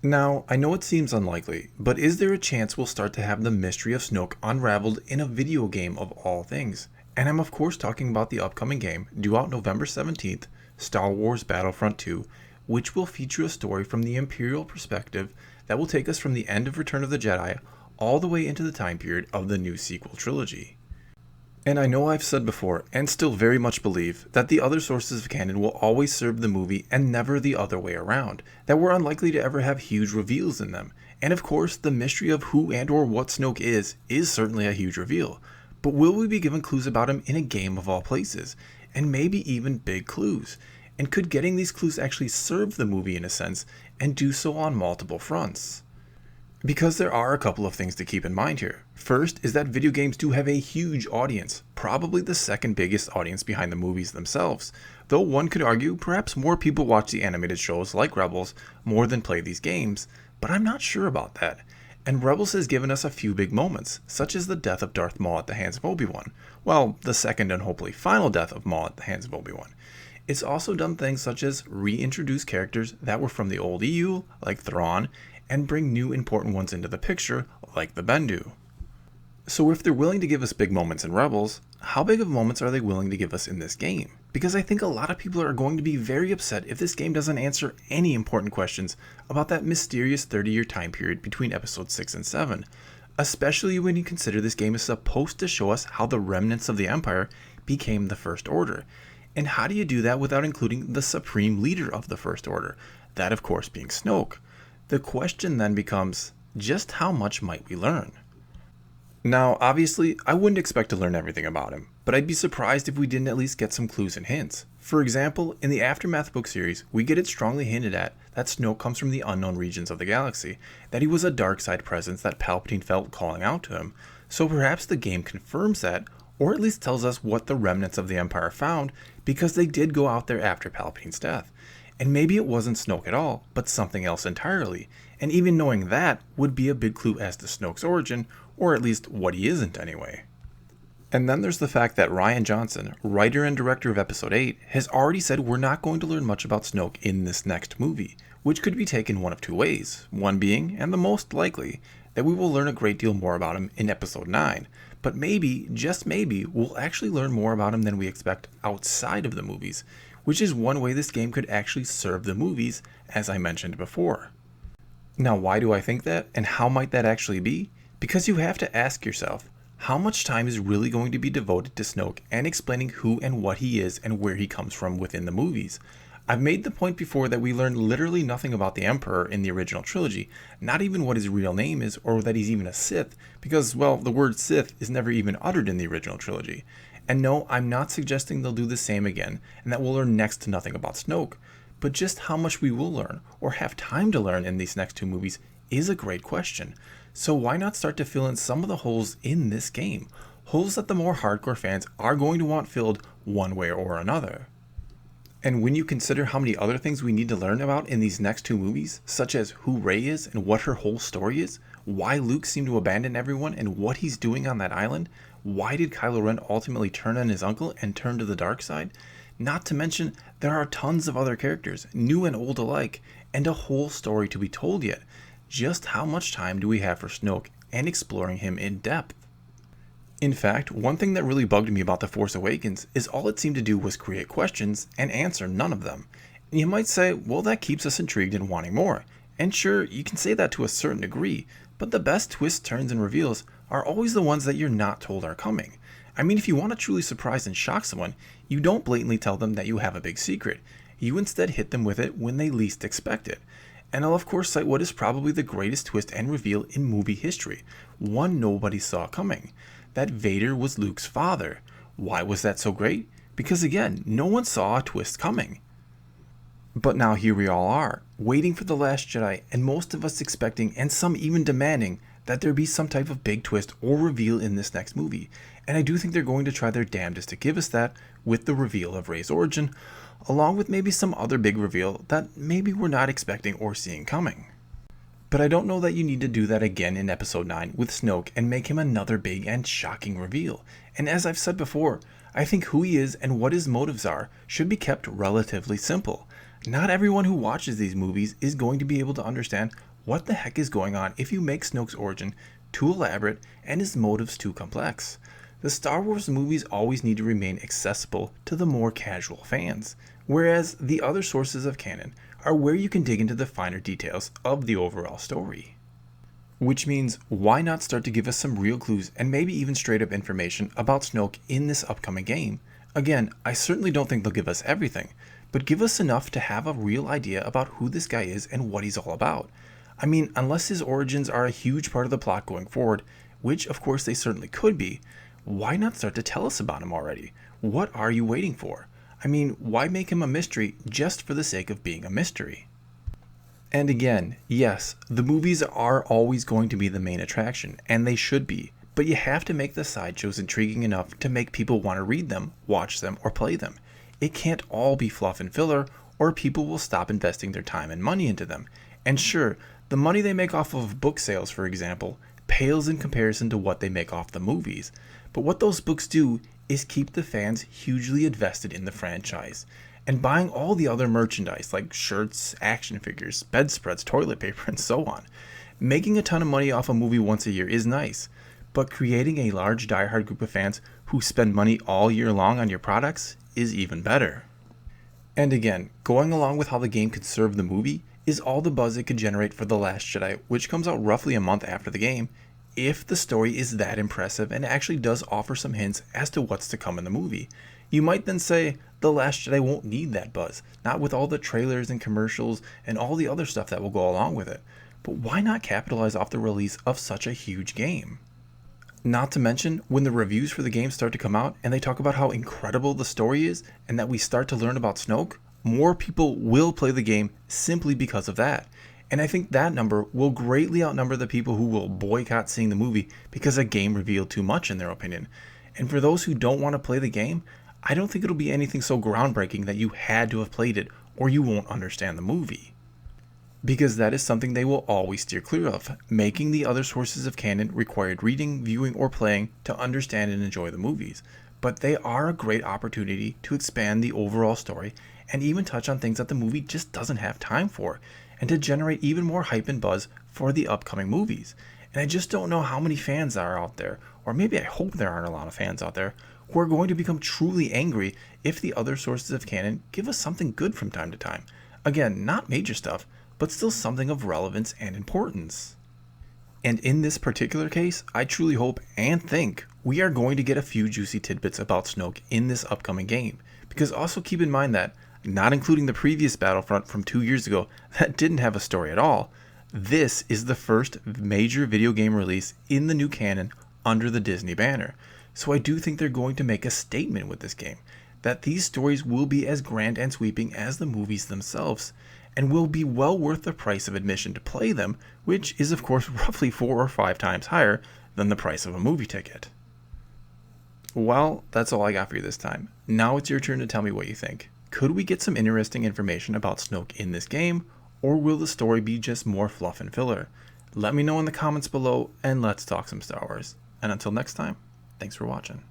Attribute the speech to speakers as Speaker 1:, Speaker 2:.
Speaker 1: Now, I know it seems unlikely, but is there a chance we'll start to have the mystery of Snoke unraveled in a video game of all things? And I'm of course talking about the upcoming game, due out November 17th, Star Wars Battlefront II, which will feature a story from the Imperial perspective that will take us from the end of Return of the Jedi all the way into the time period of the new sequel trilogy. And I know I've said before, and still very much believe, that the other sources of canon will always serve the movie and never the other way around, that we're unlikely to ever have huge reveals in them. And of course, the mystery of who and or what Snoke is certainly a huge reveal. But will we be given clues about him in a game of all places? And maybe even big clues? And could getting these clues actually serve the movie in a sense, and do so on multiple fronts? Because there are a couple of things to keep in mind here. First is that video games do have a huge audience, probably the second biggest audience behind the movies themselves, though one could argue perhaps more people watch the animated shows like Rebels more than play these games, but I'm not sure about that. And Rebels has given us a few big moments, such as the death of Darth Maul at the hands of Obi-Wan, well, the second and hopefully final death of Maul at the hands of Obi-Wan. It's also done things such as reintroduce characters that were from the old EU, like Thrawn, and bring new important ones into the picture, like the Bendu. So if they're willing to give us big moments in Rebels, how big of moments are they willing to give us in this game? Because I think a lot of people are going to be very upset if this game doesn't answer any important questions about that mysterious 30-year time period between episodes 6 and 7, especially when you consider this game is supposed to show us how the remnants of the Empire became the First Order. And how do you do that without including the Supreme Leader of the First Order? That of course being Snoke. The question then becomes, just how much might we learn? Now, obviously, I wouldn't expect to learn everything about him, but I'd be surprised if we didn't at least get some clues and hints. For example, in the Aftermath book series, we get it strongly hinted at that Snoke comes from the unknown regions of the galaxy, that he was a dark side presence that Palpatine felt calling out to him, so perhaps the game confirms that, or at least tells us what the remnants of the Empire found, because they did go out there after Palpatine's death. And maybe it wasn't Snoke at all, but something else entirely. And even knowing that would be a big clue as to Snoke's origin, or at least what he isn't anyway. And then there's the fact that Rian Johnson, writer and director of Episode 8, has already said we're not going to learn much about Snoke in this next movie, which could be taken one of two ways. One being, and the most likely, that we will learn a great deal more about him in Episode 9, but maybe, just maybe, we'll actually learn more about him than we expect outside of the movies, which is one way this game could actually serve the movies, as I mentioned before. Now, why do I think that, and how might that actually be? Because you have to ask yourself, how much time is really going to be devoted to Snoke and explaining who and what he is and where he comes from within the movies? I've made the point before that we learn literally nothing about the Emperor in the original trilogy, not even what his real name is or that he's even a Sith, because, well, the word Sith is never even uttered in the original trilogy. And no, I'm not suggesting they'll do the same again, and that we'll learn next to nothing about Snoke, but just how much we will learn, or have time to learn in these next two movies, is a great question. So why not start to fill in some of the holes in this game? Holes that the more hardcore fans are going to want filled one way or another. And when you consider how many other things we need to learn about in these next two movies, such as who Rey is and what her whole story is, why Luke seemed to abandon everyone and what he's doing on that island, why did Kylo Ren ultimately turn on his uncle and turn to the dark side? Not to mention, there are tons of other characters, new and old alike, and a whole story to be told yet. Just how much time do we have for Snoke and exploring him in depth? In fact, one thing that really bugged me about The Force Awakens is all it seemed to do was create questions and answer none of them. And you might say, well, that keeps us intrigued and wanting more. And sure, you can say that to a certain degree, but the best twists, turns, and reveals are always the ones that you're not told are coming. I mean, if you want to truly surprise and shock someone, you don't blatantly tell them that you have a big secret. You instead hit them with it when they least expect it. And I'll of course cite what is probably the greatest twist and reveal in movie history, one nobody saw coming. That Vader was Luke's father. Why was that so great? Because again, no one saw a twist coming. But now here we all are, waiting for The Last Jedi, and most of us expecting, and some even demanding, that there be some type of big twist or reveal in this next movie. And I do think they're going to try their damnedest to give us that with the reveal of Rey's origin, along with maybe some other big reveal that maybe we're not expecting or seeing coming. But I don't know that you need to do that again in Episode 9 with Snoke and make him another big and shocking reveal. And as I've said before, I think who he is and what his motives are should be kept relatively simple. Not everyone who watches these movies is going to be able to understand what the heck is going on if you make Snoke's origin too elaborate and his motives too complex. The Star Wars movies always need to remain accessible to the more casual fans, whereas the other sources of canon are where you can dig into the finer details of the overall story. Which means, why not start to give us some real clues and maybe even straight up information about Snoke in this upcoming game? Again, I certainly don't think they'll give us everything, but give us enough to have a real idea about who this guy is and what he's all about. I mean, unless his origins are a huge part of the plot going forward, which of course they certainly could be, why not start to tell us about him already? What are you waiting for? I mean, why make him a mystery just for the sake of being a mystery? And again, yes, the movies are always going to be the main attraction, and they should be, but you have to make the sideshows intriguing enough to make people want to read them, watch them, or play them. It can't all be fluff and filler, or people will stop investing their time and money into them. And sure, the money they make off of book sales, for example, pales in comparison to what they make off the movies. But what those books do is keep the fans hugely invested in the franchise. And buying all the other merchandise like shirts, action figures, bedspreads, toilet paper, and so on. Making a ton of money off a movie once a year is nice, but creating a large diehard group of fans who spend money all year long on your products is even better. And again, going along with how the game could serve the movie is all the buzz it could generate for The Last Jedi, which comes out roughly a month after the game, if the story is that impressive and actually does offer some hints as to what's to come in the movie. You might then say, The Last Jedi won't need that buzz, not with all the trailers and commercials and all the other stuff that will go along with it. But why not capitalize off the release of such a huge game? Not to mention, when the reviews for the game start to come out and they talk about how incredible the story is and that we start to learn about Snoke, more people will play the game simply because of that. And I think that number will greatly outnumber the people who will boycott seeing the movie because a game revealed too much in their opinion. And for those who don't want to play the game, I don't think it'll be anything so groundbreaking that you had to have played it or you won't understand the movie. Because that is something they will always steer clear of. Making the other sources of canon required reading, viewing, or playing to understand and enjoy the movies. But they are a great opportunity to expand the overall story and even touch on things that the movie just doesn't have time for, and to generate even more hype and buzz for the upcoming movies. And I just don't know how many fans are out there, or maybe I hope there aren't a lot of fans out there, who are going to become truly angry if the other sources of canon give us something good from time to time. Again, not major stuff, but still something of relevance and importance. And in this particular case, I truly hope and think we are going to get a few juicy tidbits about Snoke in this upcoming game. Because also keep in mind that, not including the previous Battlefront from 2 years ago that didn't have a story at all, this is the first major video game release in the new canon under the Disney banner. So I do think they're going to make a statement with this game, that these stories will be as grand and sweeping as the movies themselves, and will be well worth the price of admission to play them, which is of course roughly 4 or 5 times higher than the price of a movie ticket. Well, that's all I got for you this time. Now it's your turn to tell me what you think. Could we get some interesting information about Snoke in this game, or will the story be just more fluff and filler? Let me know in the comments below, and let's talk some Star Wars. And until next time, thanks for watching.